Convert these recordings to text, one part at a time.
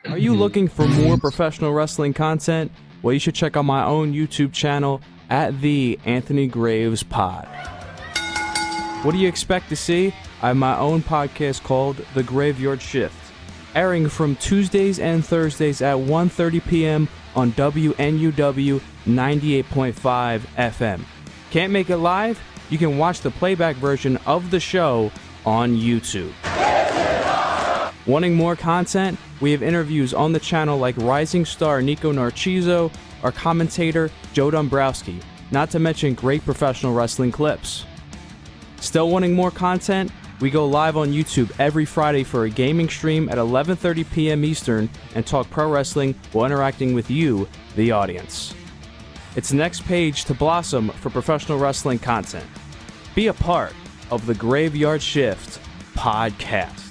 Are you looking for more professional wrestling content? Well, you should check out my own YouTube channel at the Anthony Graves Pod. What do you expect to see? I have my own podcast called The Graveyard Shift, airing from Tuesdays and Thursdays at 1:30 p.m. on WNUW 98.5 FM. Can't make it live? You can watch the playback version of the show on YouTube. Wanting more content? We have interviews on the channel like rising star Nico Narciso, our commentator Joe Dombrowski, not to mention great professional wrestling clips. Still wanting more content? We go live on YouTube every Friday for a gaming stream at 11:30 p.m. Eastern and talk pro wrestling while interacting with you, the audience. It's the next page to blossom for professional wrestling content. Be a part of the Graveyard Shift podcast.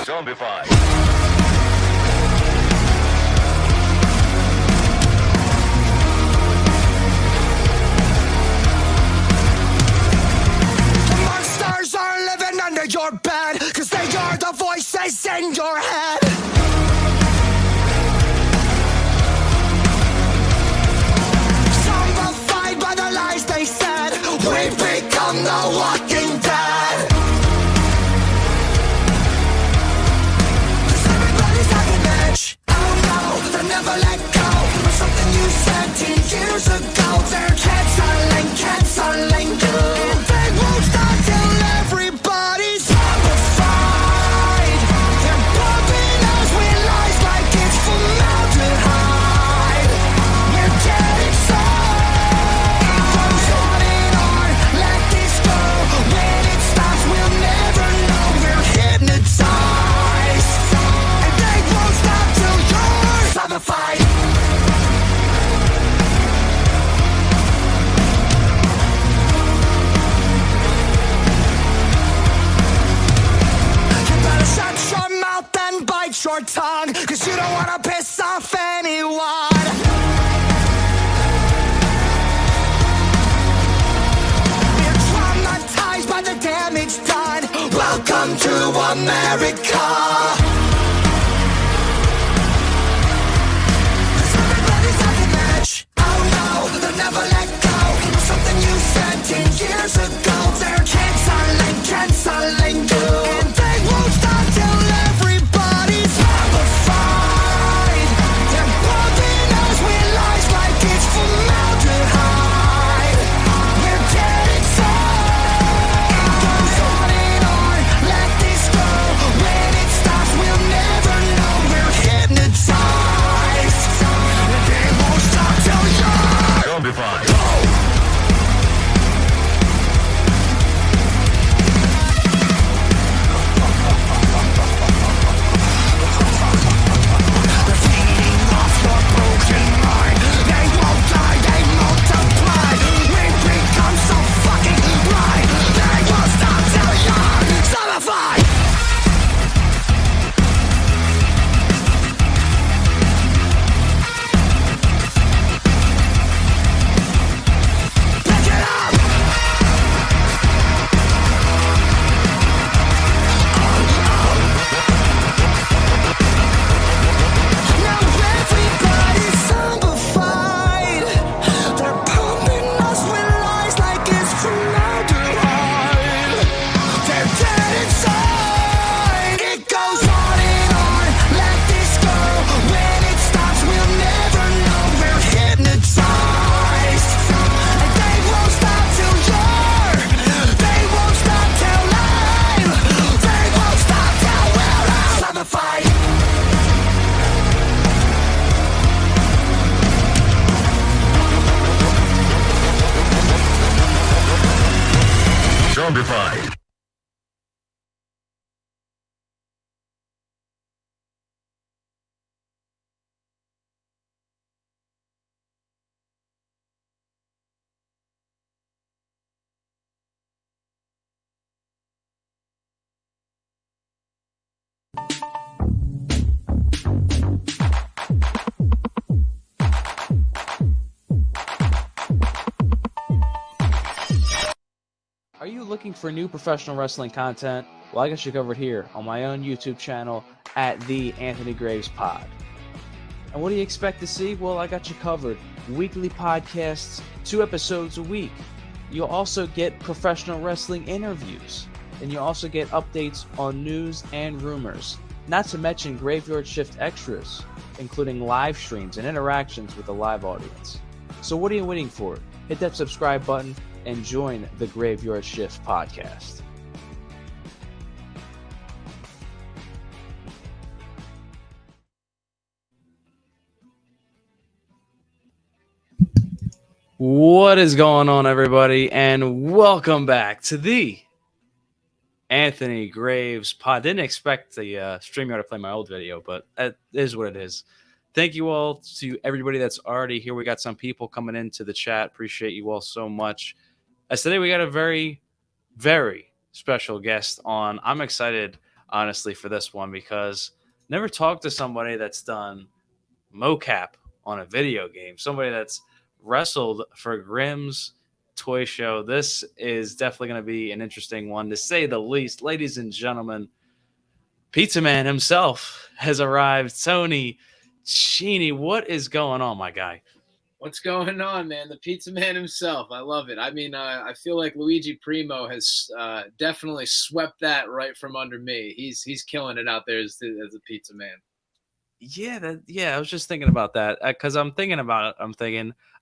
Zombified. The monsters are living under your bed, 'cause they are the voices in your head. Zombified by the lies they said, we've become the walking dead. Never let go of something you said 10 years ago. They're canceling you, and they won't stop till everybody's zombified. They're pumping us with lies like it's formaldehyde. We're getting sick from running on. Let this go. When it stops, we'll never know. We're hypnotized, and they won't stop till you're zombified. You better shut your mouth and bite your tongue, 'cause you don't wanna piss off anyone. We're traumatized by the damage done. Welcome to America. They'll never let go of something you said 10 years ago. They're canceling you, and they won't stop till everybody's zombified. They're pumping us with lies like it's formaldehyde. We're getting sick. It goes on and on. Let this go. When it stops, we'll looking for new professional wrestling content, well, I got you covered here on my own YouTube channel at The Anthony Graves Pod. And what do you expect to see? Well, I got you covered. Weekly podcasts, 2 episodes a week. You'll also get professional wrestling interviews. And you'll also get updates on news and rumors. Not to mention Graveyard Shift extras, including live streams and interactions with the live audience. So what are you waiting for? Hit that subscribe button and join the Graveyard Shift podcast. What is going on, everybody, and welcome back to the Anthony Graves Pod. Didn't expect the StreamYard to play my old video, but it is what it is. Thank you all to everybody that's already here. We got some people coming into the chat. Appreciate you all so much. As today we got a very, very special guest on. I'm excited, honestly, for this one because never talked to somebody that's done mocap on a video game. Somebody that's wrestled for Grimm's Toy Show. This is definitely going to be an interesting one, to say the least. Ladies and gentlemen, Pizza Man himself has arrived. Tony Chini, what is going on, my guy? What's going on, man? The Pizza Man himself. I love it. I mean, I feel like Luigi Primo has definitely swept that right from under me. He's killing it out there as a Pizza Man. Yeah, I was just thinking about that because I'm thinking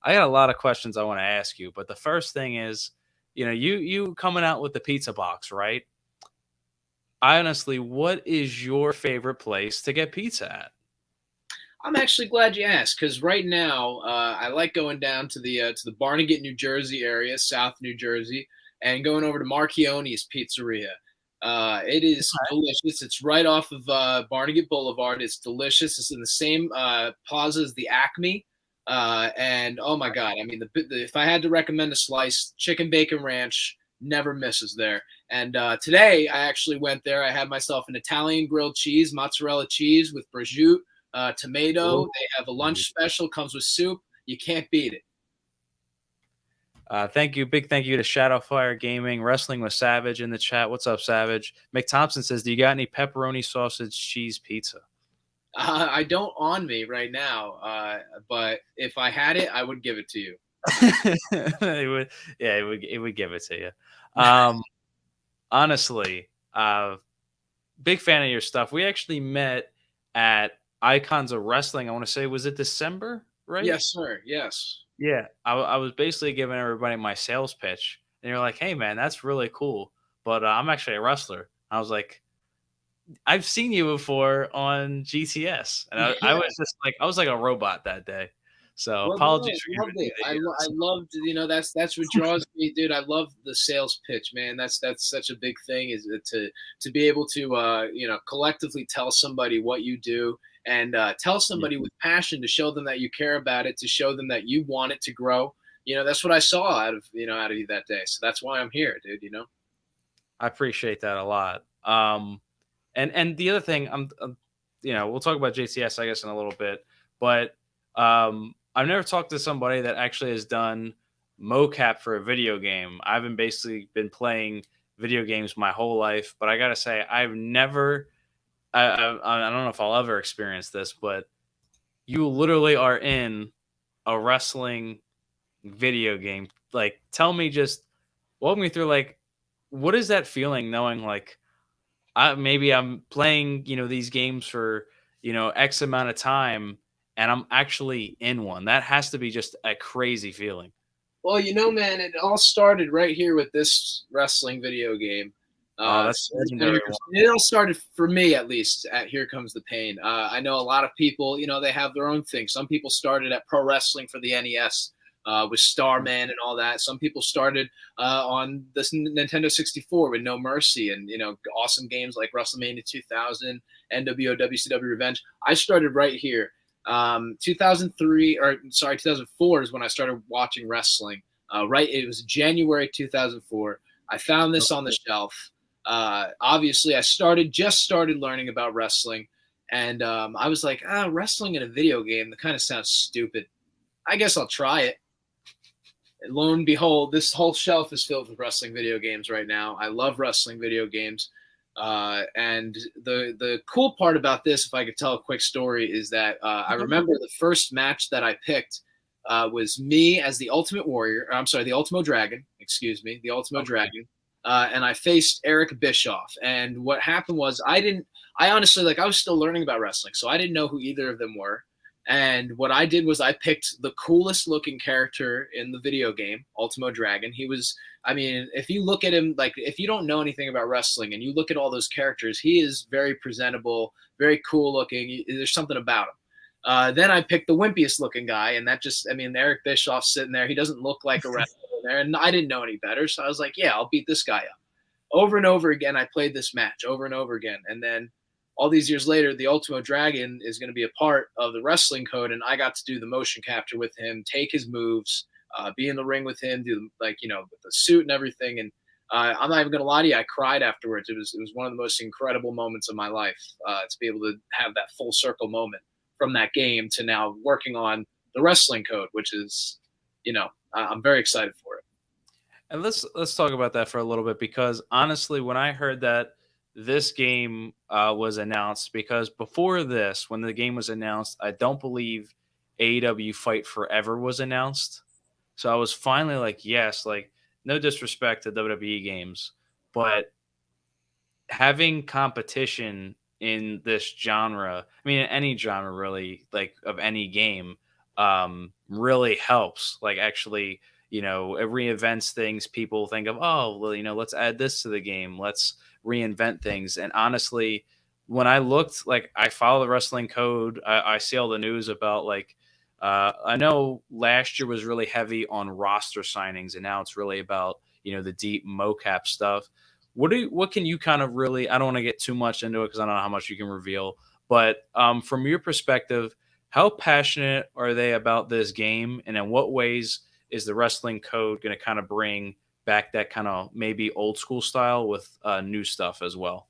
I got a lot of questions I want to ask you, but the first thing is, you coming out with the pizza box, right? Honestly, what is your favorite place to get pizza at? I'm actually glad you asked because right now I like going down to the Barnegat, New Jersey area, South New Jersey, and going over to Marchione's Pizzeria. It is delicious. It's right off of Barnegat Boulevard. It's delicious. It's in the same plaza as the Acme. And oh my God, I mean, if I had to recommend a slice, chicken bacon ranch never misses there. And today I actually went there. I had myself an Italian grilled cheese, mozzarella cheese with prosciutto, tomato. They have a lunch special, comes with soup. You can't beat it. Thank you. Big thank you to Shadowfire Gaming, Wrestling with Savage in the chat. What's up, Savage? Mick Thompson says, do you got any pepperoni sausage cheese pizza? I don't on me right now, but if I had it, I would give it to you. it would give it to you. Honestly, big fan of your stuff. We actually met at Icons of Wrestling. I want to say, was it December, right? Yes, sir. Yes. Yeah, I was basically giving everybody my sales pitch, and you're like, "Hey, man, that's really cool, but I'm actually a wrestler." I was like, "I've seen you before on GTS," and I was just like, I was like a robot that day. So apologies for loved it. I loved, that's what draws me, dude. I love the sales pitch, man. That's such a big thing, is to be able to collectively tell somebody what you do. And tell somebody with passion, to show them that you care about it, to show them that you want it to grow. That's what I saw out of you that day. So that's why I'm here, dude. I appreciate that a lot. And the other thing, we'll talk about JCS, I guess, in a little bit, but I've never talked to somebody that actually has done mocap for a video game. I've basically been playing video games my whole life, but I gotta say, I've never. I don't know if I'll ever experience this, but you literally are in a wrestling video game. Like, walk me through, like, what is that feeling knowing, like, maybe I'm playing, these games for, X amount of time and I'm actually in one. That has to be just a crazy feeling. Well, man, it all started right here with this wrestling video game. That's legendary. It all started, for me at least, at Here Comes the Pain. I know a lot of people, they have their own thing. Some people started at pro wrestling for the NES with Starman and all that. Some people started on this Nintendo 64 with No Mercy and, awesome games like WrestleMania 2000, NWO, WCW Revenge. I started right here. 2004 is when I started watching wrestling. It was January 2004. I found this on the shelf. Obviously, I just started learning about wrestling, and I was like, wrestling in a video game, that kind of sounds stupid. I guess I'll try it. lo and behold, this whole shelf is filled with wrestling video games right now. I love wrestling video games. And the cool part about this, if I could tell a quick story, is that I remember the first match that I picked was me as the Ultimate Warrior. I'm sorry, the Ultimo Dragon. Excuse me, the Ultimo Dragon. And I faced Eric Bischoff. And what happened was I honestly, like, I was still learning about wrestling, so I didn't know who either of them were. And what I did was I picked the coolest looking character in the video game, Ultimo Dragon. He was, I mean, if you look at him, like, if you don't know anything about wrestling and you look at all those characters, he is very presentable, very cool looking. There's something about him. Then I picked the wimpiest looking guy, and that just, I mean, Eric Bischoff's sitting there. He doesn't look like a wrestler there, and I didn't know any better. So I was like, yeah, I'll beat this guy up. Over and over again, I played this match over and over again. And then all these years later, the Ultimo Dragon is going to be a part of the wrestling code, and I got to do the motion capture with him, take his moves, be in the ring with him, do, like, you know, with the suit and everything. And I'm not even going to lie to you, I cried afterwards. It was one of the most incredible moments of my life, to be able to have that full circle moment from that game to now working on the wrestling code, which is, you know, I'm very excited for it. And let's talk about that for a little bit, because honestly, when I heard that this game was announced, because before this, when the game was announced, I don't believe AEW Fight Forever was announced. So I was finally like, yes, like, no disrespect to WWE games, but having competition in this genre, I mean, in any genre really, like, of any game, really helps. Like, actually, you know, it reinvents things. People think of, oh, well, you know, let's add this to the game. Let's reinvent things. And honestly, when I looked, like, I follow the wrestling code, I see all the news about, like, I know last year was really heavy on roster signings, and now it's really about, you know, the deep mocap stuff. What can you kind of really, I don't want to get too much into it because I don't know how much you can reveal, but from your perspective, how passionate are they about this game, and in what ways is the wrestling code going to kind of bring back that kind of maybe old school style with new stuff as well?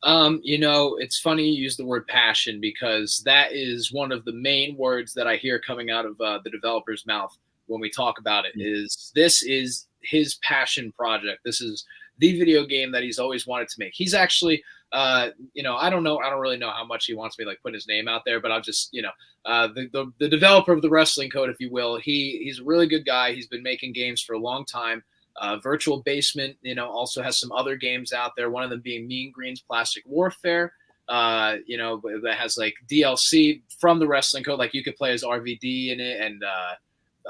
You know, it's funny you use the word passion, because that is one of the main words that I hear coming out of the developer's mouth when we talk about it. Is this is his passion project. This is the video game that he's always wanted to make. He's actually, you know, I don't really know how much he wants me to, like, put his name out there, but I'll just, you know, the developer of the wrestling code, if you will, he's a really good guy. He's been making games for a long time. Virtual Basement, you know, also has some other games out there. One of them being Mean Green's Plastic Warfare, you know, that has, like, DLC from the wrestling code. Like, you could play as RVD in it, and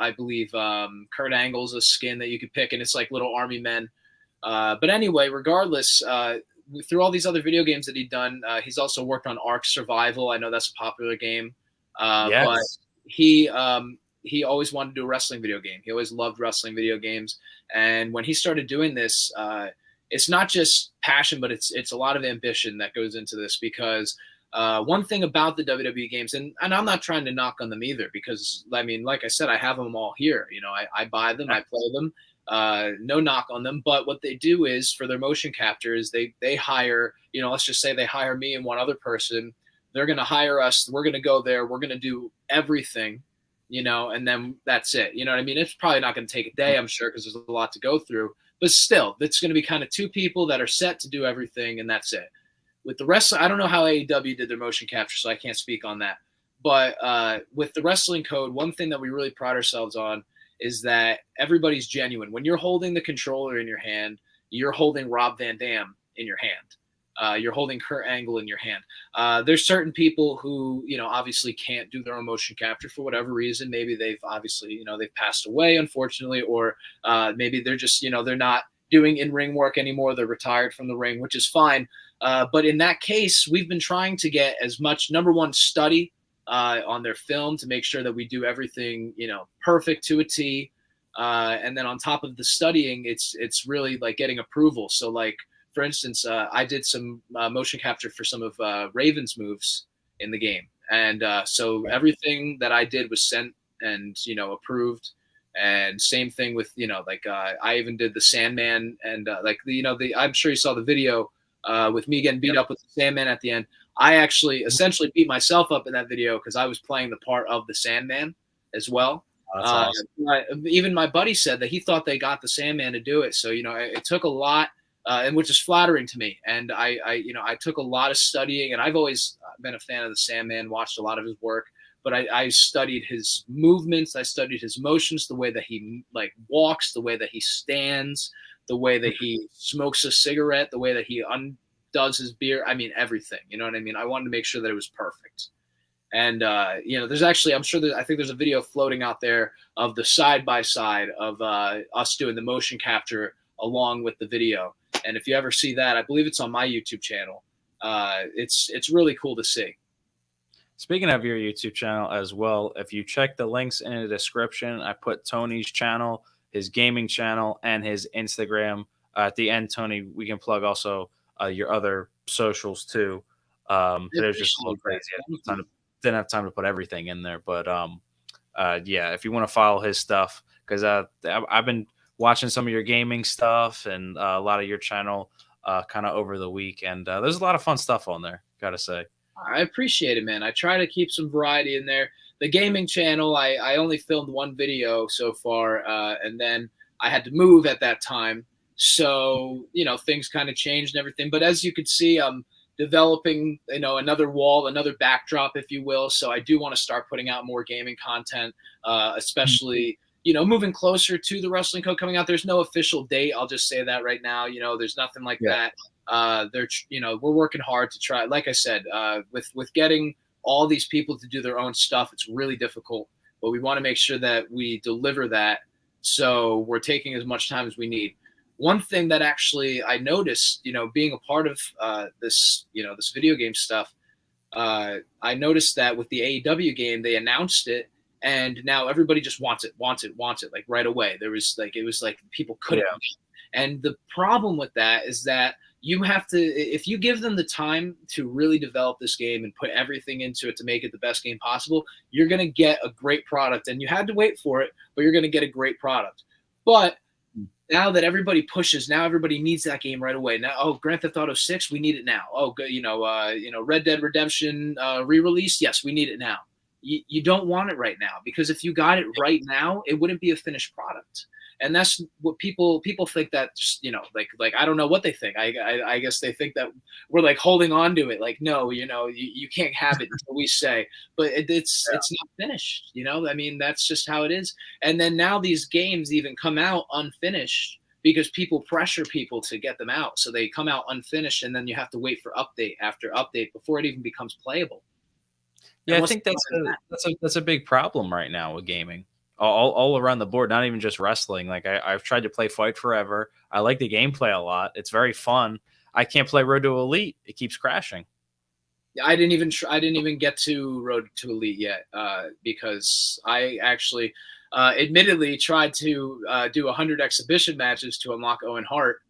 I believe Kurt Angle's a skin that you could pick, and it's like little army men. But anyway, regardless, through all these other video games that he'd done, he's also worked on Ark Survival. I know that's a popular game, Yes. but he always wanted to do a wrestling video game. He always loved wrestling video games, and when he started doing this, it's not just passion, but it's a lot of ambition that goes into this. Because one thing about the WWE games, and I'm not trying to knock on them either, because, I mean, like I said, I have them all here. You know, I buy them, I play them. No knock on them, but what they do is, for their motion capture, is they hire, you know, let's just say they hire me and one other person. They're going to hire us. We're going to go there. We're going to do everything, you know, and then that's it. You know what I mean? It's probably not going to take a day, I'm sure, because there's a lot to go through. But still, it's going to be kind of two people that are set to do everything, and that's it. With the rest, I don't know how AEW did their motion capture, so I can't speak on that. But with the wrestling code, one thing that we really pride ourselves on is that everybody's genuine. When you're holding the controller in your hand, you're holding Rob Van Dam in your hand. You're holding Kurt Angle in your hand. There's certain people who, you know, obviously can't do their own motion capture for whatever reason. Maybe they've obviously, you know, they've passed away, unfortunately, or maybe they're just, you know, they're not doing in-ring work anymore. They're retired from the ring, which is fine. But in that case, we've been trying to get as much, number one, study on their film to make sure that we do everything, you know, perfect to a T. And then on top of the studying, it's really like getting approval. So, like, for instance, I did some motion capture for some of Raven's moves in the game. And so everything that I did was sent and, you know, approved. And same thing with, you know, like I even did the Sandman, and like, you know, I'm sure you saw the video with me getting beat up with the Sandman at the end. I actually essentially beat myself up in that video because I was playing the part of the Sandman as well. That's awesome. Even my buddy said that he thought they got the Sandman to do it. So it took a lot, and which is flattering to me. And I took a lot of studying, and I've always been a fan of the Sandman. Watched a lot of his work, but I studied his movements. I studied his motions, the way that he walks, the way that he stands, the way that he smokes a cigarette, the way that he undoes his beer. I mean, everything. You know what I mean? I wanted to make sure that it was perfect. And there's actually, I think there's a video floating out there of the side by side of us doing the motion capture along with the video. And if you ever see that, I believe it's on my YouTube channel. It's really cool to see. Speaking of your YouTube channel as well, if you check the links in the description, I put Tony's channel, his gaming channel, and his Instagram. At the end, Tony, we can plug also your other socials too. There's just a little crazy. Didn't have time to put everything in there, but yeah, if you want to follow his stuff, because I've been watching some of your gaming stuff and a lot of your channel kind of over the week, and there's a lot of fun stuff on there, gotta say. I appreciate it, man. I try to keep some variety in there. The gaming channel, I only filmed one video so far, and then I had to move at that time, so things kind of changed and everything. But as you could see, I'm developing another wall, another backdrop, if you will. So I do want to start putting out more gaming content, especially moving closer to the Wrestling Code coming out. There's no official date, I'll just say that right now. There's nothing like that. We're working hard to try, like I said, with getting all these people to do their own stuff. It's really difficult, but we want to make sure that we deliver that, so we're taking as much time as we need. One thing that actually I noticed, being a part of this video game stuff, I noticed that with the AEW game, they announced it, and now everybody just wants it, like right away. It was like people couldn't. Yeah. And the problem with that is that you have to, if you give them the time to really develop this game and put everything into it to make it the best game possible, you're going to get a great product. And you had to wait for it, but you're going to get a great product. But now that everybody pushes, now everybody needs that game right away. Now, Grand Theft Auto 6, we need it now. Red Dead Redemption re-release, yes, we need it now. You don't want it right now, because if you got it right now, it wouldn't be a finished product. And that's what people think, that just like I don't know what they think. I guess they think that we're like holding on to it. Like, no, you can't have it until we say. But it's not finished. I mean, that's just how it is. And then now these games even come out unfinished because people pressure people to get them out. So they come out unfinished, and then you have to wait for update after update before it even becomes playable. Yeah, I think that's a big problem right now with gaming. All around the board, not even just wrestling. Like I've tried to play Fight Forever. I like the gameplay a lot. It's very fun. I can't play Road to Elite. It keeps crashing. Yeah, I didn't even get to Road to Elite yet, because I actually, admittedly, tried to do 100 exhibition matches to unlock Owen Hart,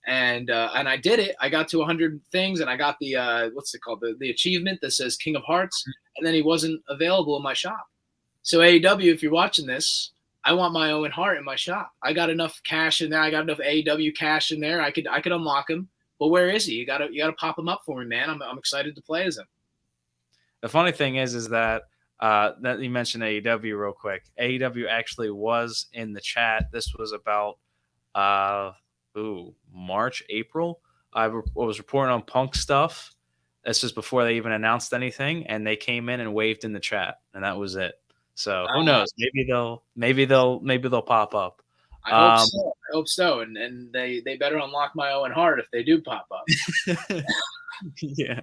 and I did it. I got to 100 things, and I got the what's it called, the achievement that says King of Hearts, and then he wasn't available in my shop. So AEW, if you're watching this, I want my Owen Hart in my shop. I got enough cash in there. I got enough AEW cash in there. I could unlock him. But where is he? You gotta pop him up for me, man. I'm excited to play as him. The funny thing is that that you mentioned AEW real quick. AEW actually was in the chat. This was about March, April. I was reporting on Punk stuff. This was before they even announced anything, and they came in and waved in the chat, and that was it. So who knows? Maybe they'll pop up. I hope so. And they better unlock my Owen Hart if they do pop up. Yeah,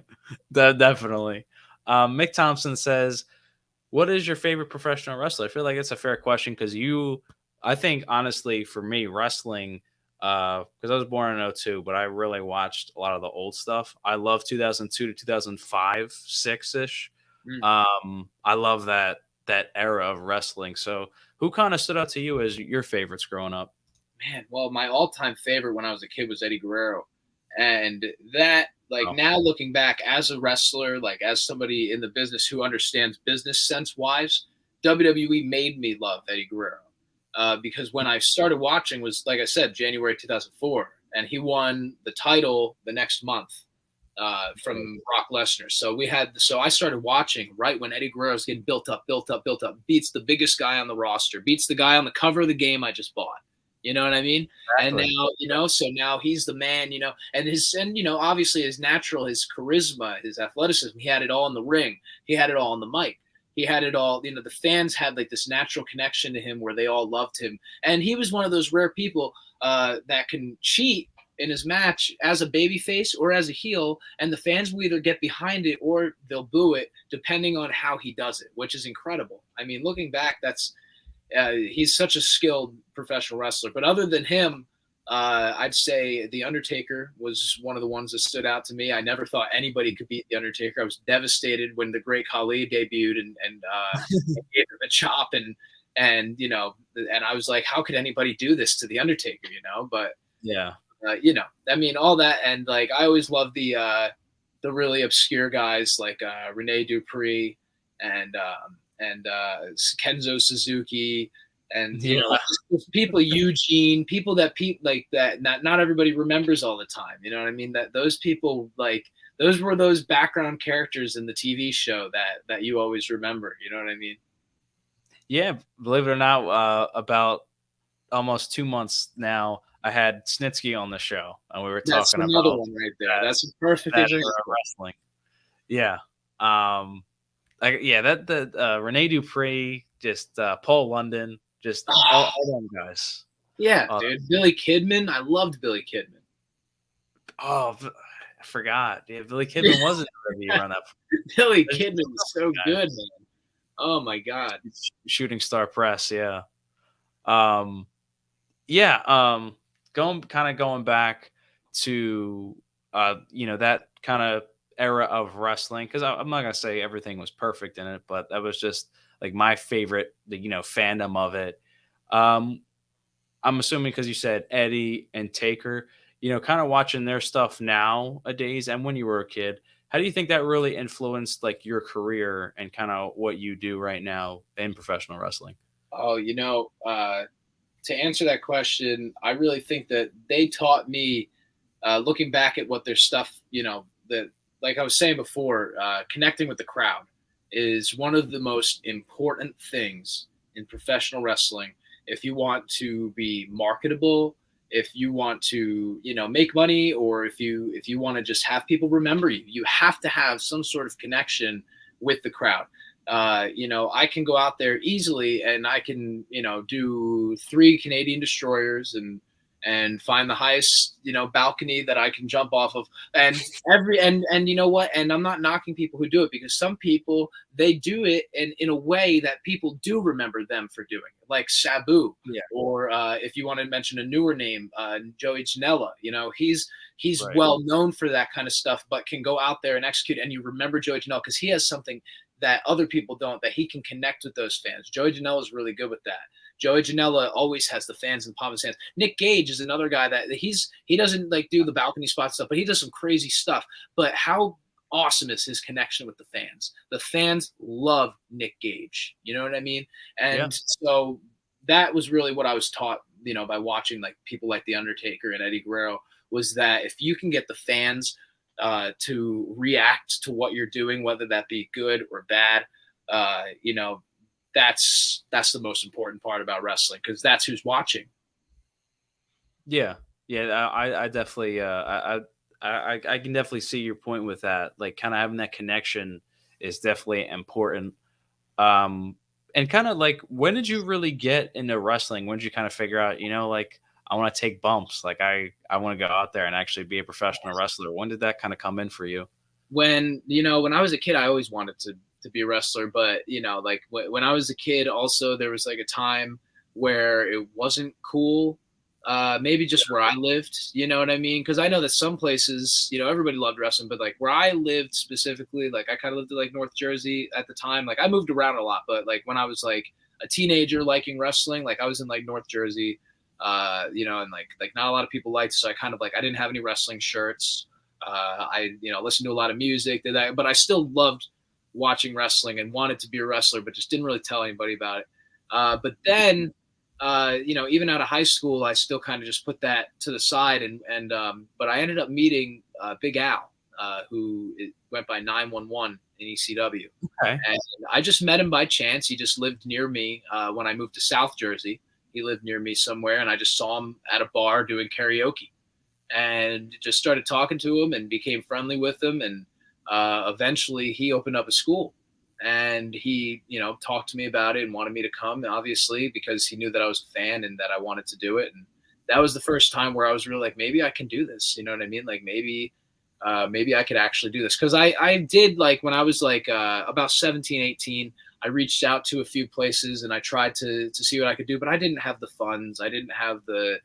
definitely. Mick Thompson says, "What is your favorite professional wrestler?" I feel like it's a fair question, because I think honestly for me, wrestling, because I was born in 2002, but I really watched a lot of the old stuff. I love 2002 to 2005, 6-ish. I love that era of wrestling. So who kind of stood out to you as your favorites growing up? Man, well, my all-time favorite when I was a kid was Eddie Guerrero. And that, now looking back as a wrestler, as somebody in the business who understands business sense-wise, WWE made me love Eddie Guerrero. Because when I started watching was, like I said, January 2004. And he won the title the next month. from Brock Lesnar. So I started watching right when Eddie Guerrero was getting built up, beats the biggest guy on the roster, beats the guy on the cover of the game I just bought. You know what I mean? Exactly. And now, so now he's the man, and obviously his charisma, his athleticism, he had it all in the ring. He had it all on the mic. He had it all, the fans had like this natural connection to him where they all loved him. And he was one of those rare people that can cheat in his match as a babyface or as a heel, and the fans will either get behind it or they'll boo it, depending on how he does it, which is incredible. I mean, looking back, he's such a skilled professional wrestler. But other than him, I'd say The Undertaker was one of the ones that stood out to me. I never thought anybody could beat The Undertaker. I was devastated when the Great Khali debuted and gave him a chop, and I was like, how could anybody do this to The Undertaker? But Yeah. I mean, all that, and like I always loved the really obscure guys like Rene Dupree and Kenzo Suzuki, and just people, Eugene, people that like that not everybody remembers all the time. You know what I mean? That those people, like, those were those background characters in the TV show that you always remember. You know what I mean? Yeah, believe it or not, about almost 2 months now, I had Snitsky on the show, and we were That's talking another about one right there. That's a perfect that example. wrestling. Yeah. That Rene Dupree, just Paul London, just all them guys. Yeah, dude. Billy Kidman. I loved Billy Kidman. Oh, I forgot. Yeah, Billy Kidman wasn't around that. Billy Kidman was so good, man. Oh my God. Shooting Star Press, yeah. Going back to that kind of era of wrestling, because I'm not gonna say everything was perfect in it, but that was just like my favorite, fandom of it. I'm assuming because you said Eddie and Taker, kind of watching their stuff nowadays, and when you were a kid, how do you think that really influenced like your career and kind of what you do right now in professional wrestling? Oh, to answer that question, I really think that they taught me, looking back at what their stuff, that, like I was saying before, connecting with the crowd is one of the most important things in professional wrestling. If you want to be marketable, if you want to, make money, or if you want to just have people remember you, you have to have some sort of connection with the crowd. I can go out there easily and I can, do 3 Canadian destroyers and find the highest, balcony that I can jump off of. And and you know what? And I'm not knocking people who do it, because some people, they do it in a way that people do remember them for doing it, like Sabu. Yeah. Or if you want to mention a newer name, Joey Janela. He's Right. well known for that kind of stuff, but can go out there and execute. And you remember Joey Janela because he has something that other people don't, that he can connect with those fans. Joey Janela is really good with that. Joey Janela always has the fans in the palm of his hands. Nick Gage is another guy that he doesn't like do the balcony spot stuff, but he does some crazy stuff. But how awesome is his connection with the fans? The fans love Nick Gage. You know what I mean? And so that was really what I was taught, by watching like people like The Undertaker and Eddie Guerrero, was that if you can get the fans to react to what you're doing, whether that be good or bad, that's the most important part about wrestling, because that's who's watching. Yeah, I definitely, I can definitely see your point with that. Like, kind of having that connection is definitely important. And kind of like, when did you really get into wrestling? When did you kind of figure out, like, I want to take bumps. Like, I want to go out there and actually be a professional wrestler. When did that kind of come in for you? When I was a kid, I always wanted to be a wrestler, but like when I was a kid, also there was like a time where it wasn't cool. Maybe just where I lived, you know what I mean? Because I know that some places, everybody loved wrestling, but like where I lived specifically, like I kind of lived in like North Jersey at the time. Like I moved around a lot, but like when I was like a teenager liking wrestling, like I was in like North Jersey, and like not a lot of people liked it, so I kind of like, I didn't have any wrestling shirts. I listened to a lot of music, did that, but I still loved watching wrestling and wanted to be a wrestler, but just didn't really tell anybody about it. But then, even out of high school, I still kind of just put that to the side, but I ended up meeting Big Al, went by 911 in ECW. Okay. And I just met him by chance. He just lived near me when I moved to South Jersey. He lived near me somewhere, and I just saw him at a bar doing karaoke, and just started talking to him and became friendly with him. And eventually, he opened up a school, and he, talked to me about it and wanted me to come, obviously, because he knew that I was a fan and that I wanted to do it. And that was the first time where I was really like, maybe I can do this. You know what I mean? Like maybe I could actually do this. Cause I did, like, when I was like about 17, 18, I reached out to a few places and I tried to see what I could do, but I didn't have the funds. I didn't have the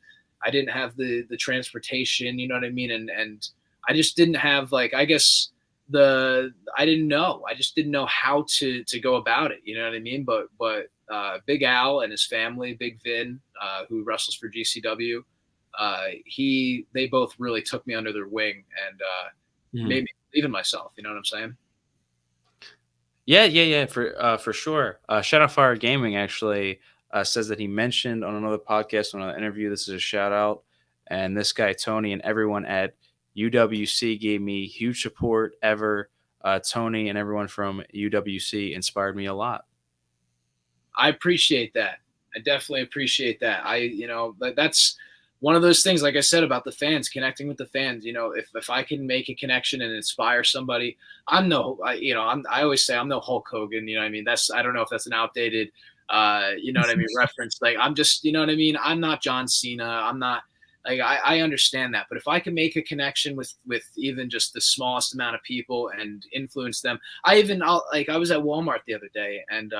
transportation, you know what I mean? And I just didn't have, like, I guess I didn't know. I just didn't know how to go about it. You know what I mean? But Big Al and his family, Big Vin, who wrestles for GCW, they both really took me under their wing and made me believe in myself. You know what I'm saying? Yeah, for sure. Shout out Fire Gaming actually says that he mentioned on another podcast, on another interview. This is a shout out, and this guy Tony and everyone at UWC gave me huge support ever. Tony and everyone from UWC inspired me a lot. I appreciate that. I definitely appreciate that. That's one of those things, like I said, about the fans, connecting with the fans. If I can make a connection and inspire somebody, I always say I'm no Hulk Hogan. You know what I mean? I don't know if that's an outdated, reference. Like, I'm just, you know what I mean? I'm not John Cena. I'm not, like, I understand that. But if I can make a connection with even just the smallest amount of people and influence them, I was at Walmart the other day, and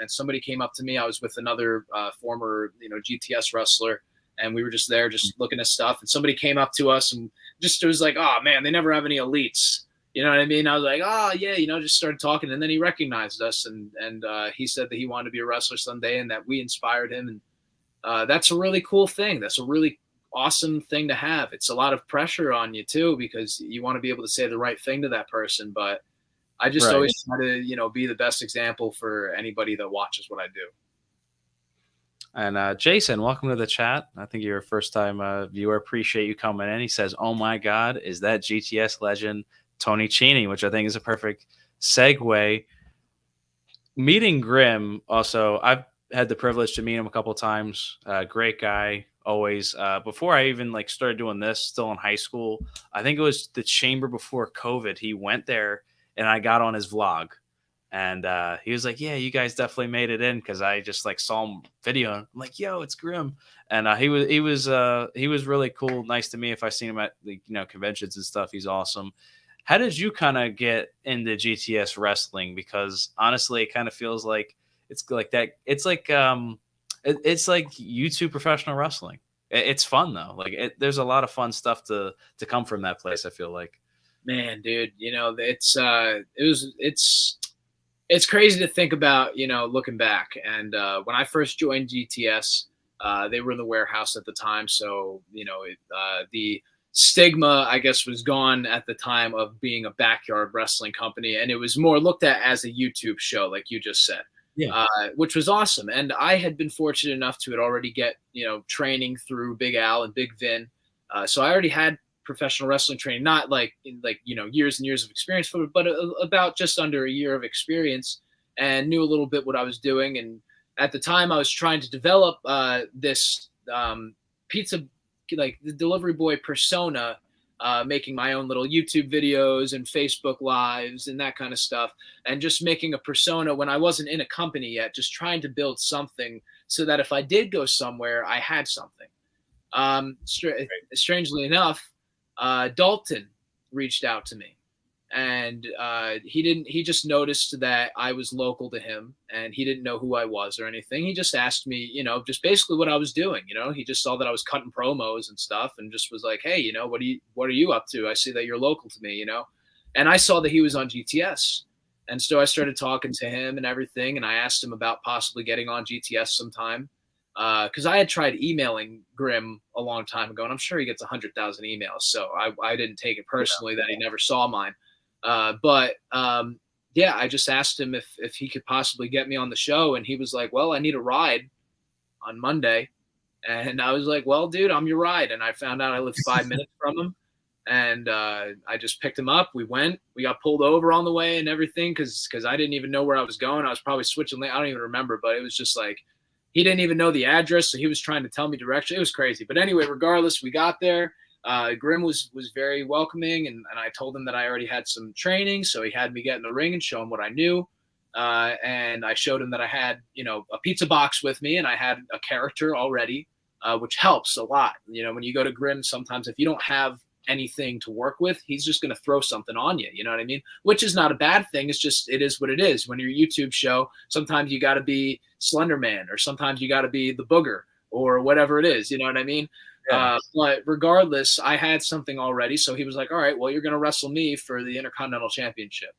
somebody came up to me. I was with another former, GTS wrestler, and we were just there, just looking at stuff. And somebody came up to us and just, it was like, oh man, they never have any elites. You know what I mean? I was like, oh yeah, just started talking. And then he recognized us, and he said that he wanted to be a wrestler someday, and that we inspired him. And that's a really cool thing. That's a really awesome thing to have. It's a lot of pressure on you too, because you want to be able to say the right thing to that person. But I just always try to, be the best example for anybody that watches what I do. And Jason, welcome to the chat. I think you're a first-time viewer. Appreciate you coming in. He says, "Oh my God, is that GTS legend Tony Chini?" Which I think is a perfect segue. Meeting Grim, also, I've had the privilege to meet him a couple times. Great guy, always. Before I even started doing this, still in high school, I think it was the chamber before COVID. He went there, and I got on his vlog. And he was like, "Yeah, you guys definitely made it in," because I just saw him video. I'm like, "Yo, it's Grim," and he was really cool, nice to me. If I seen him at conventions and stuff, he's awesome. How did you kind of get into GTS wrestling? Because honestly, it kind of feels like it's like that. It's like it's like YouTube professional wrestling. It's fun though. There's a lot of fun stuff to come from that place. I feel like. Man, dude, it's crazy to think about, looking back. And when I first joined GTS, they were in the warehouse at the time. So, the stigma, I guess, was gone at the time of being a backyard wrestling company. And it was more looked at as a YouTube show, like you just said, which was awesome. And I had been fortunate enough to already get, training through Big Al and Big Vin. So I already had professional wrestling training, not years and years of experience, but about just under a year of experience, and knew a little bit what I was doing. And at the time I was trying to develop this pizza, the delivery boy persona, making my own little YouTube videos and Facebook lives and that kind of stuff, and just making a persona when I wasn't in a company yet, just trying to build something so that if I did go somewhere, I had something. Strangely enough, Dalton reached out to me, and he just noticed that I was local to him, and he didn't know who I was or anything. He just asked me, just basically what I was doing. He just saw that I was cutting promos and stuff, and just was like, "Hey, what are you up to? I see that you're local to me, And I saw that he was on GTS, and so I started talking to him and everything, and I asked him about possibly getting on GTS sometime. Because I had tried emailing Grim a long time ago, and I'm sure he gets 100,000 emails. So I didn't take it personally that he never saw mine. But I just asked him if he could possibly get me on the show, and he was like, "Well, I need a ride on Monday." And I was like, "Well, dude, I'm your ride." And I found out I lived 5 minutes from him. And I just picked him up. We got pulled over on the way and everything because I didn't even know where I was going. I was probably switching lane. I don't even remember, but it was just like he didn't even know the address, so he was trying to tell me direction. It was crazy. But anyway, regardless, we got there. Grim was very welcoming, and I told him that I already had some training, so he had me get in the ring and show him what I knew. And I showed him that I had, a pizza box with me, and I had a character already, which helps a lot. When you go to Grim, sometimes if you don't have anything to work with, he's just going to throw something on you. You know what I mean? Which is not a bad thing. It's just, it is what it is. When you're a YouTube show, sometimes you got to be Slender Man, or sometimes you got to be the Booger, or whatever it is. You know what I mean? Yeah. But regardless, I had something already. So he was like, all right, well, you're going to wrestle me for the Intercontinental Championship.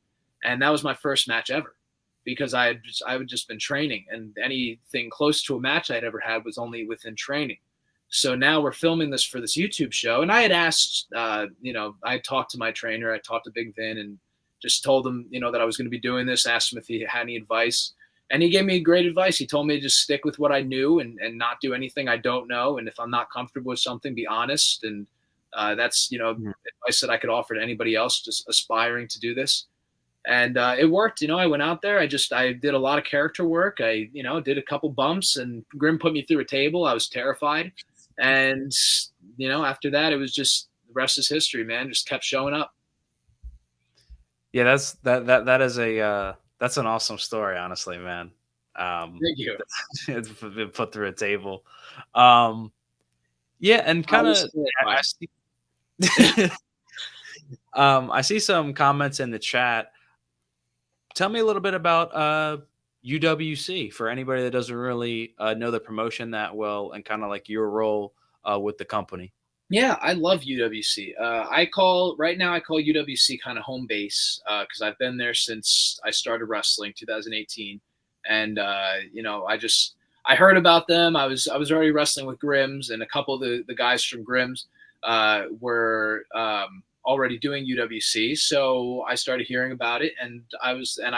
And that was my first match ever, because I had just been training, and anything close to a match I'd ever had was only within training. So now we're filming this for this YouTube show. And I had asked, I talked to my trainer, I talked to Big Vin, and just told him, that I was going to be doing this, asked him if he had any advice. And he gave me great advice. He told me to just stick with what I knew and not do anything I don't know. And if I'm not comfortable with something, be honest. And that's, advice that I could offer to anybody else just aspiring to do this. And it worked. I went out there. I did a lot of character work. I, did a couple bumps, and Grim put me through a table. I was terrified. And, after that, it was just, the rest is history, man. Just kept showing up. Yeah, that's an awesome story, honestly, man. Thank you. It's been put through a table. Yeah, and kind of I see some comments in the chat. Tell me a little bit about UWC for anybody that doesn't really know the promotion that well, and kind of like your role with the company. Yeah, I love UWC. I call UWC kind of home base because I've been there since I started wrestling, 2018, and I heard about them. I was already wrestling with Grims, and a couple of the guys from Grims were already doing UWC, so I started hearing about it, and I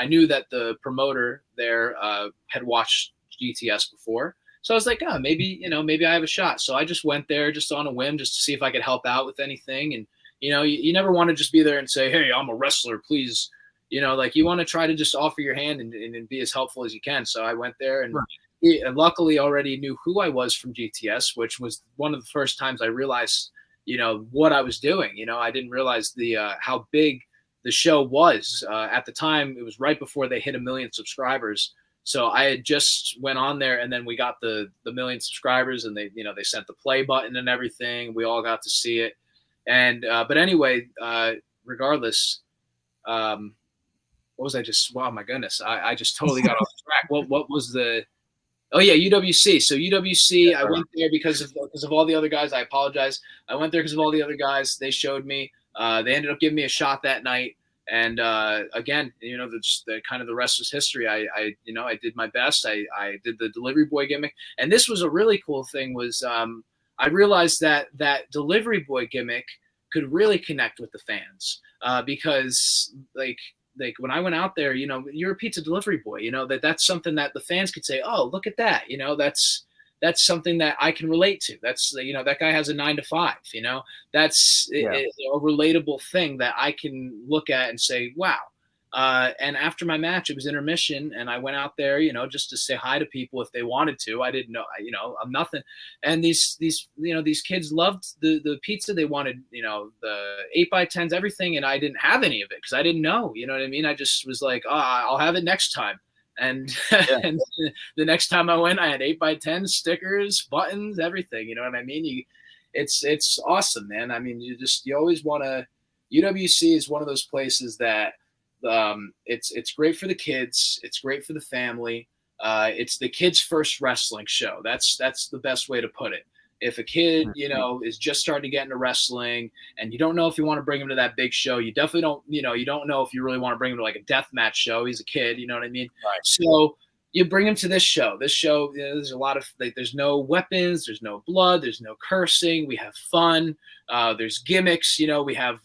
knew that the promoter there had watched GTS before, so I was like, oh, maybe I have a shot. So I just went there just on a whim, just to see if I could help out with anything. And you never want to just be there and say, hey, I'm a wrestler, please. You want to try to just offer your hand and be as helpful as you can. So I went there, and and luckily already knew who I was from GTS, which was one of the first times I realized what I was doing. I didn't realize how big the show was. At the time, it was right before they hit 1 million subscribers. So I had just went on there, and then we got the 1 million subscribers, and they sent the play button and everything. We all got to see it. And, but anyway, regardless, what was I just, wow, my goodness. I just totally got off track. What was oh yeah, UWC. So UWC, yeah, I went there because of all the other guys. I apologize. I went there because of all the other guys. They showed me. They ended up giving me a shot that night. And again, the kind of the rest was history. I did my best. I did the delivery boy gimmick, and this was a really cool thing. Was I realized that delivery boy gimmick could really connect with the fans because like when I went out there, you're a pizza delivery boy. That's something that the fans could say, oh, look at that. That's something that I can relate to. That's, that guy has a 9 to 5, that's a relatable thing that I can look at and say, wow. And after my match, it was intermission, and I went out there, just to say hi to people if they wanted to. I didn't know, I'm nothing. And these kids loved the pizza. They wanted, the 8x10s, everything. And I didn't have any of it because I didn't know, you know what I mean? I just was like, oh, I'll have it next time. And, and the next time I went, I had 8x10 stickers, buttons, everything. You know what I mean? It's awesome, man. I mean, you always want to. UWC is one of those places that it's great for the kids. It's great for the family. It's the kids' first wrestling show. That's the best way to put it. If a kid, is just starting to get into wrestling, and you don't know if you want to bring him to that big show, you definitely don't, you don't know if you really want to bring him to like a death match show. He's a kid, you know what I mean? Right. So you bring him to this show. This show, there's a lot of, there's no weapons, there's no blood, there's no cursing. We have fun. There's gimmicks. We have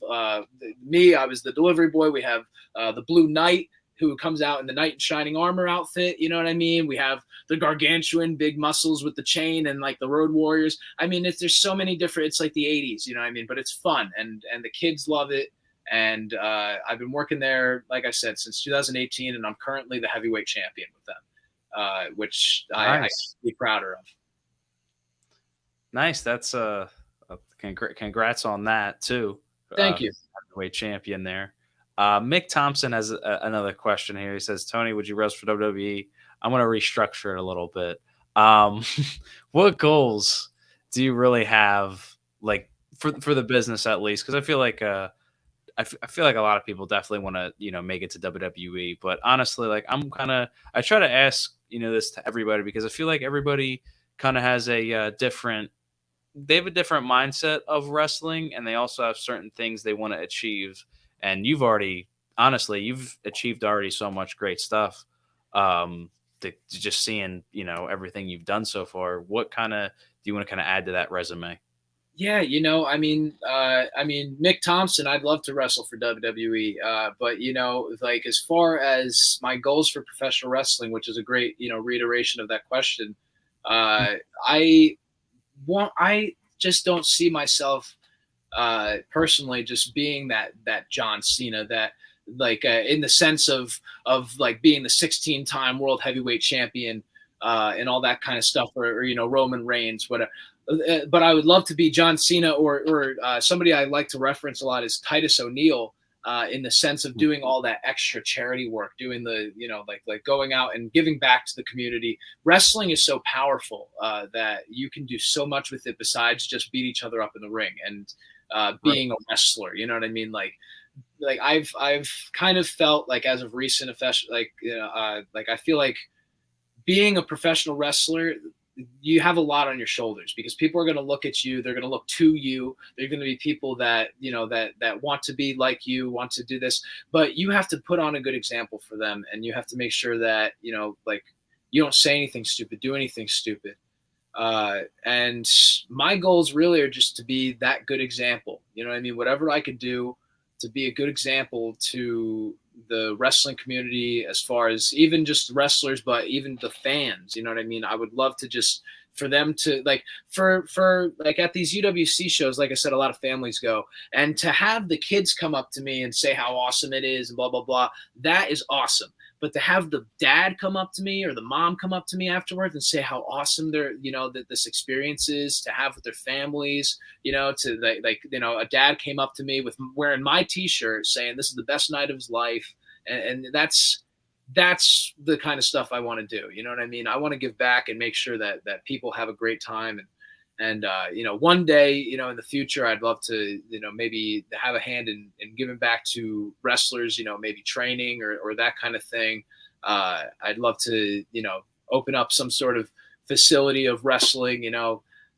me. I was the delivery boy. We have the Blue Knight. who comes out in the knight in shining armor outfit. You know what I mean? We have the gargantuan big muscles with the chain and like the road warriors. I mean, there's so many different. It's like the '80s. You know what I mean? But it's fun, and the kids love it. And I've been working there, like I said, since 2018, and I'm currently the heavyweight champion with them, which I Nice. be prouder of. Nice. That's congrats on that too. Thank you. Heavyweight champion there. Mick Thompson has another question here. He says, Tony, would you wrestle for WWE? I'm going to restructure it a little bit. What goals do you really have, like for the business at least? Because I feel like I feel like a lot of people definitely want to make it to WWE. But honestly, like I try to ask this to everybody because I feel like everybody kind of has a different. They have a different mindset of wrestling, and they also have certain things they want to achieve. And you've achieved already so much great stuff. Just seeing, everything you've done so far, what kind of do you want to kind of add to that resume? Yeah, I mean, Mick Thompson, I'd love to wrestle for WWE, but like as far as my goals for professional wrestling, which is a great, reiteration of that question, I just don't see myself personally just being that John Cena, that like in the sense of like being the 16-time world heavyweight champion and all that kind of stuff, or Roman Reigns, whatever. But I would love to be John Cena, or somebody I like to reference a lot is Titus O'Neil, in the sense of doing all that extra charity work, doing the like going out and giving back to the community. Wrestling is so powerful that you can do so much with it besides just beat each other up in the ring and being a wrestler. You know what I mean? Like I've kind of felt like as of recent, like I feel like being a professional wrestler, you have a lot on your shoulders because people are going to look at you. They're going to look to you. They're going to be people that, that want to be like you, want to do this, but you have to put on a good example for them. And you have to make sure that, like you don't say anything stupid, do anything stupid. And my goals really are just to be that good example. You know what I mean? Whatever I could do to be a good example to the wrestling community, as far as even just wrestlers, but even the fans, you know what I mean? I would love to just for them to like, for like at these UWC shows, like I said, a lot of families go, and to have the kids come up to me and say how awesome it is and blah, blah, blah. That is awesome. But to have the dad come up to me or the mom come up to me afterwards and say how awesome their, that this experience is to have with their families, to like, a dad came up to me with wearing my t-shirt saying this is the best night of his life. And that's the kind of stuff I want to do. You know what I mean? I want to give back and make sure that people have a great time. And one day, in the future, I'd love to, maybe have a hand in giving back to wrestlers, maybe training or that kind of thing. I'd love to, open up some sort of facility of wrestling,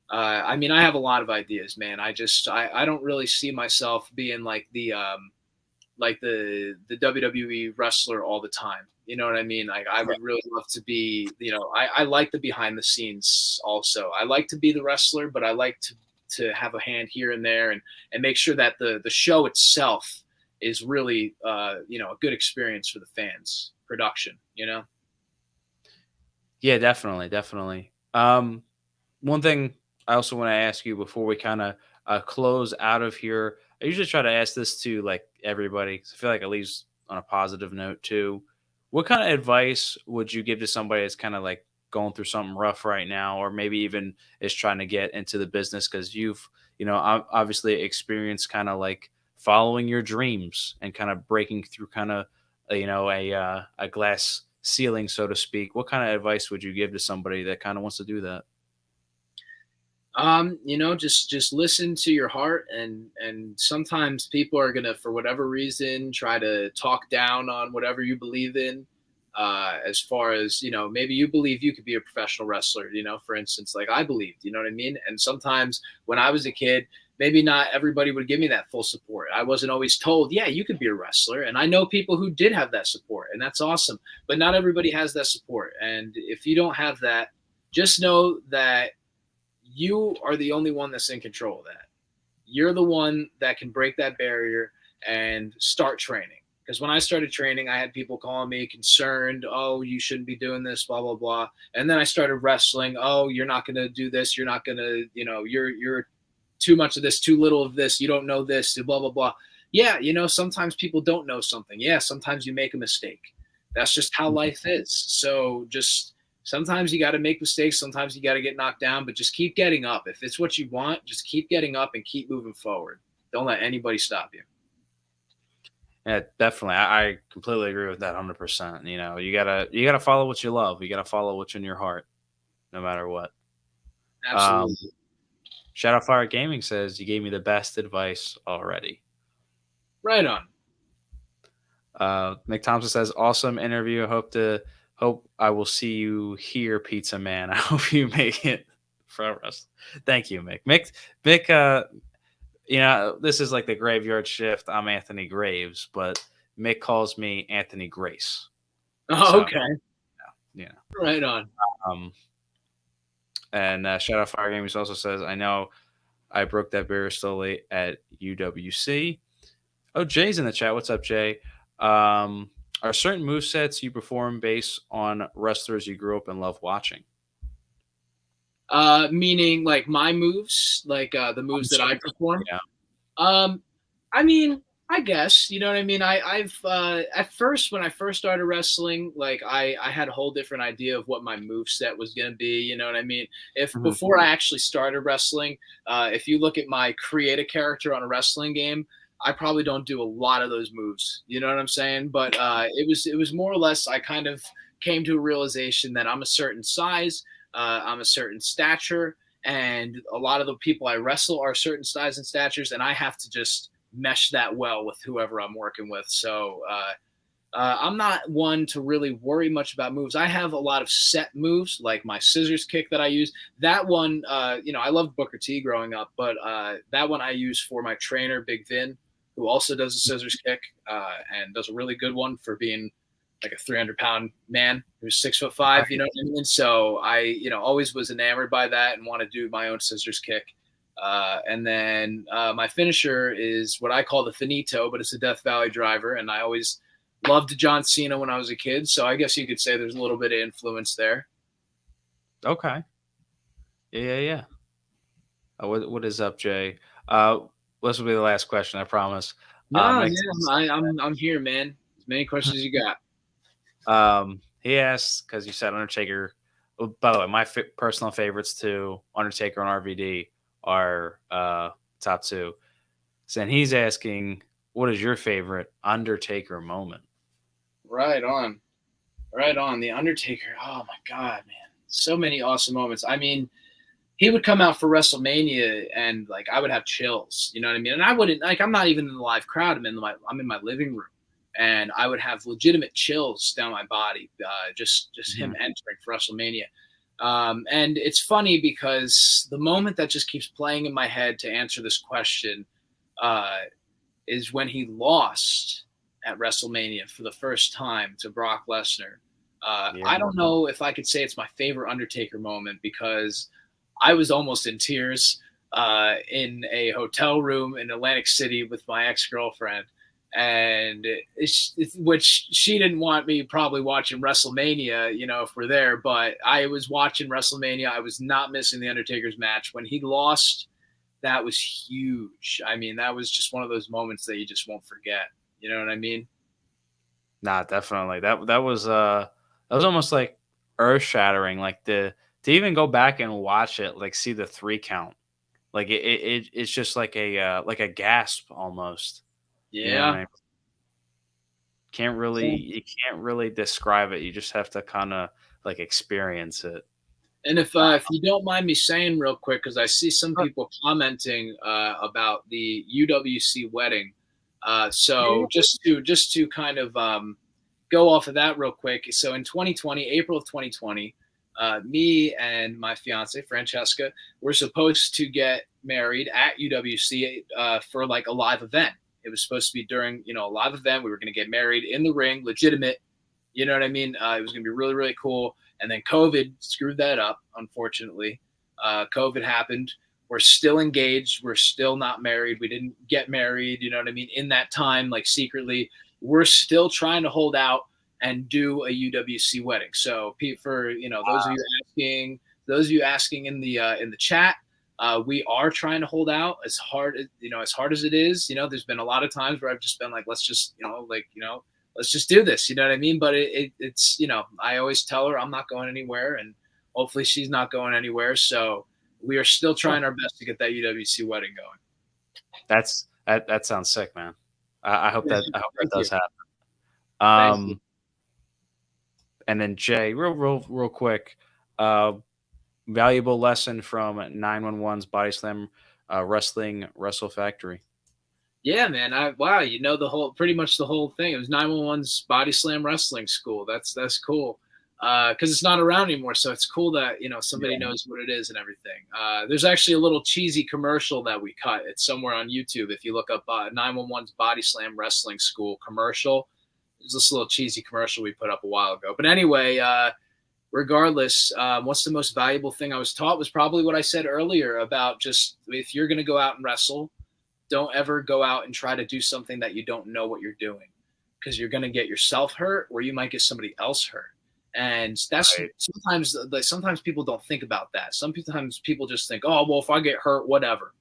I mean, I have a lot of ideas, man. I don't really see myself being like the WWE wrestler all the time. You know what I mean? Like I would really love to be, I like the behind the scenes also. I like to be the wrestler, but I like to have a hand here and there and make sure that the show itself is really, a good experience for the fans. Production, Yeah, definitely. Definitely. One thing I also want to ask you before we kind of close out of here, I usually try to ask this to like everybody because I feel like it leaves on a positive note too. What kind of advice would you give to somebody that's kind of like going through something rough right now, or maybe even is trying to get into the business because you've, obviously experienced kind of like following your dreams and kind of breaking through kind of, a glass ceiling, so to speak. What kind of advice would you give to somebody that kind of wants to do that? Just listen to your heart, and sometimes people are gonna, for whatever reason, try to talk down on whatever you believe in. As far as, maybe you believe you could be a professional wrestler, for instance, like I believed, you know what I mean? And sometimes when I was a kid, maybe not everybody would give me that full support. I wasn't always told, yeah, you could be a wrestler. And I know people who did have that support, and that's awesome. But not everybody has that support. And if you don't have that, just know that you are the only one that's in control of that. You're the one that can break that barrier and start training. Because when I started training, I had people calling me concerned. Oh, you shouldn't be doing this, blah blah blah. And then I started wrestling. Oh, you're not going to do this. You're not going to, you're too much of this, too little of this. You don't know this, blah blah blah. Yeah, sometimes people don't know something. Yeah, sometimes you make a mistake. That's just how life is. So just sometimes you got to make mistakes. Sometimes you got to get knocked down, but just keep getting up. If it's what you want, just keep getting up and keep moving forward. Don't let anybody stop you. Yeah, definitely. I completely agree with that 100%. You gotta follow what you love. You gotta follow what's in your heart, no matter what. Absolutely. Shadowfire Gaming says you gave me the best advice already. Right on. Mick Thompson says, awesome interview. Hope I will see you here, Pizza Man. I hope you make it for us. Thank you, Mick. Mick, this is like the graveyard shift. I'm Anthony Graves, but Mick calls me Anthony Grace. Oh, So, okay. Yeah. Right on. And Shadowfire Games also says, I know I broke that barrier slowly at UWC. Oh, Jay's in the chat. What's up, Jay? Are certain movesets you perform based on wrestlers you grew up and love watching? Meaning like my moves, like the moves that I perform. Yeah. I mean, I guess, you know what I mean? I've at first, when I first started wrestling, like I had a whole different idea of what my move set was going to be. You know what I mean? If before I actually started wrestling, if you look at my create a character on a wrestling game, I probably don't do a lot of those moves. You know what I'm saying? But it was more or less, I kind of came to a realization that I'm a certain size, I'm a certain stature, and a lot of the people I wrestle are certain size and statures, and I have to just mesh that well with whoever I'm working with. So I'm not one to really worry much about moves. I have a lot of set moves, like my scissors kick that I use. That one, I loved Booker T growing up, but that one I use for my trainer, Big Vin, who also does a scissors kick and does a really good one for being like a 300-pound man who's 6'5", you know what I mean? So I, always was enamored by that and want to do my own scissors kick. And then my finisher is what I call the finito, but it's a Death Valley driver. And I always loved John Cena when I was a kid. So I guess you could say there's a little bit of influence there. Okay. Yeah. What is up, Jay? This will be the last question, I promise. No, I'm here, man. As many questions as you got. He asks, because you said Undertaker. Oh, by the way, my personal favorites too, Undertaker and RVD, are top two. So, and he's asking, what is your favorite Undertaker moment? Right on. The Undertaker. Oh my God, man. So many awesome moments. I mean, he would come out for WrestleMania and like I would have chills, you know what I mean? And I wouldn't, like, I'm not even in the live crowd. I'm in my living room, and I would have legitimate chills down my body. Just him entering for WrestleMania. And it's funny because the moment that just keeps playing in my head to answer this question is when he lost at WrestleMania for the first time to Brock Lesnar. I don't know if I could say it's my favorite Undertaker moment because I was almost in tears in a hotel room in Atlantic City with my ex-girlfriend. And which she didn't want me probably watching WrestleMania, if we're there, but I was watching WrestleMania. I was not missing the Undertaker's match. When he lost, that was huge. I mean, that was just one of those moments that you just won't forget. You know what I mean? Nah, definitely. That was almost like earth shattering. Like to even go back and watch it, like see the 3 count, like it's just like a gasp almost. Yeah. You know what I mean? You can't really describe it. You just have to kind of like experience it. And if you don't mind me saying real quick, because I see some people commenting about the UWC wedding. So just to kind of go off of that real quick. So in 2020, April of 2020, me and my fiance Francesca were supposed to get married at UWC for like a live event. It was supposed to be during, a live event. We were going to get married in the ring, legitimate. You know what I mean? It was going to be really, really cool. And then COVID screwed that up, unfortunately. COVID happened. We're still engaged. We're still not married. We didn't get married, you know what I mean, in that time, like secretly. we're still trying to hold out and do a UWC wedding. So for those of you asking in the chat, we are trying to hold out as hard as as hard as it is. There's been a lot of times where I've just been like, let's just let's just do this. You know what I mean? But it's I always tell her I'm not going anywhere, and hopefully she's not going anywhere. So we are still trying our best to get that UWC wedding going. That sounds sick, man. I hope that does happen. Thank you. And then Jay, real quick, valuable lesson from 911's Body Slam Wrestling Wrestle Factory. Yeah, man. Pretty much the whole thing. It was 911's Body Slam Wrestling School. That's cool. Because it's not around anymore, so it's cool that somebody knows what it is and everything. There's actually a little cheesy commercial that we cut. It's somewhere on YouTube. If you look up 911's Body Slam Wrestling School commercial, there's this little cheesy commercial we put up a while ago. But anyway, regardless, what's the most valuable thing I was taught was probably what I said earlier about just if you're going to go out and wrestle, don't ever go out and try to do something that you don't know what you're doing, because you're going to get yourself hurt or you might get somebody else hurt. And that's right. Sometimes people don't think about that. Sometimes people just think, oh, well, if I get hurt, whatever.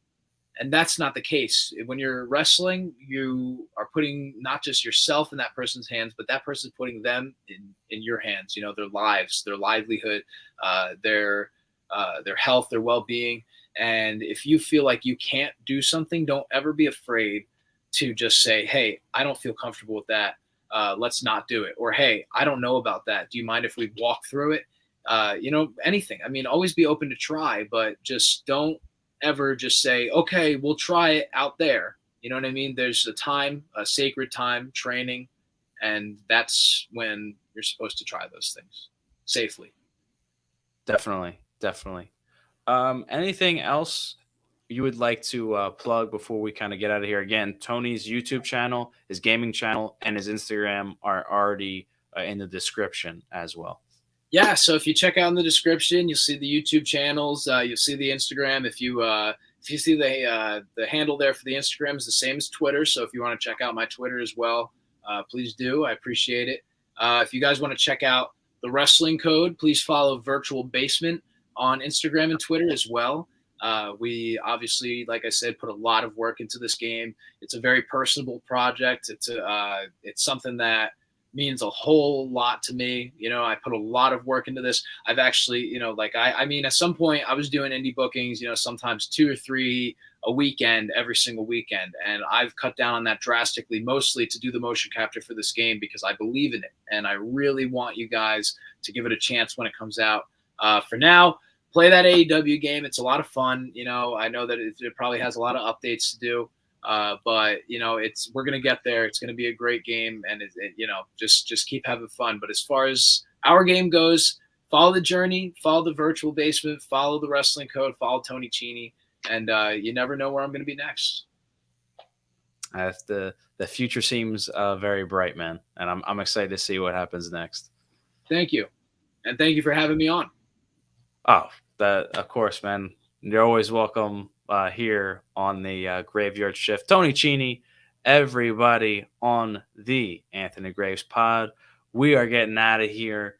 And that's not the case. When you're wrestling, you are putting not just yourself in that person's hands, but that person's putting them in your hands, their lives, their livelihood, their health, their well-being. And if you feel like you can't do something, don't ever be afraid to just say, hey, I don't feel comfortable with that. Let's not do it. Or, hey, I don't know about that. Do you mind if we walk through it? Anything. I mean, always be open to try, but just don't ever just say, okay, we'll try it out there. You know what I mean? There's a sacred time, training, and that's when you're supposed to try those things safely. Definitely. Anything else you would like to plug before we kind of get out of here? Again, Tony's YouTube channel, his gaming channel, and his Instagram are already in the description as well. Yeah, so if you check out in the description, you'll see the YouTube channels. You'll see the Instagram. If you see the handle there for the Instagram is the same as Twitter. So if you want to check out my Twitter as well, please do. I appreciate it. If you guys want to check out the Wrestling Code, please follow Virtual Basement on Instagram and Twitter as well. We obviously, like I said, put a lot of work into this game. It's a very personable project. It's something that means a whole lot to me. I put a lot of work into this. I've actually, I mean, at some point I was doing indie bookings, sometimes 2 or 3 a weekend, every single weekend. And I've cut down on that drastically, mostly to do the motion capture for this game because I believe in it. And I really want you guys to give it a chance when it comes out. For now, play that AEW game. It's a lot of fun. I know that it probably has a lot of updates to do. But we're gonna get there. It's gonna be a great game, and just keep having fun. But as far as our game goes, follow the journey, follow the Virtual Basement, follow the Wrestling Code, follow Tony Chini, and you never know where I'm gonna be next. The future seems very bright, man, and I'm excited to see what happens next. Thank you, and thank you for having me on. Oh, of course, man. You're always welcome. Here on the Graveyard Shift. Tony Chini, everybody on the Anthony Graves pod. We are getting out of here.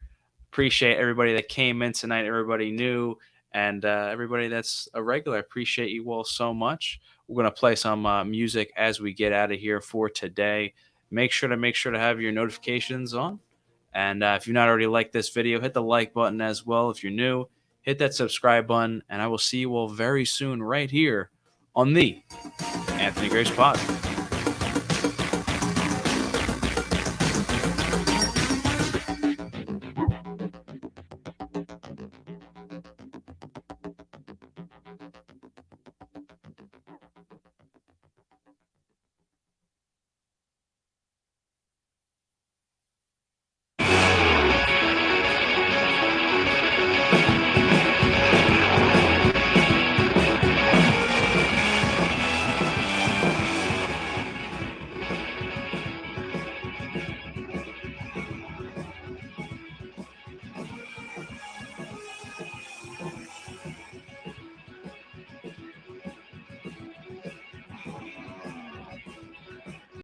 Appreciate everybody that came in tonight, everybody new, and everybody that's a regular. Appreciate you all so much. We're going to play some music as we get out of here for today. Make sure to have your notifications on. And if you've not already liked this video, hit the like button as well. If you're new, hit that subscribe button, and I will see you all very soon right here on the Anthony Graves Pod.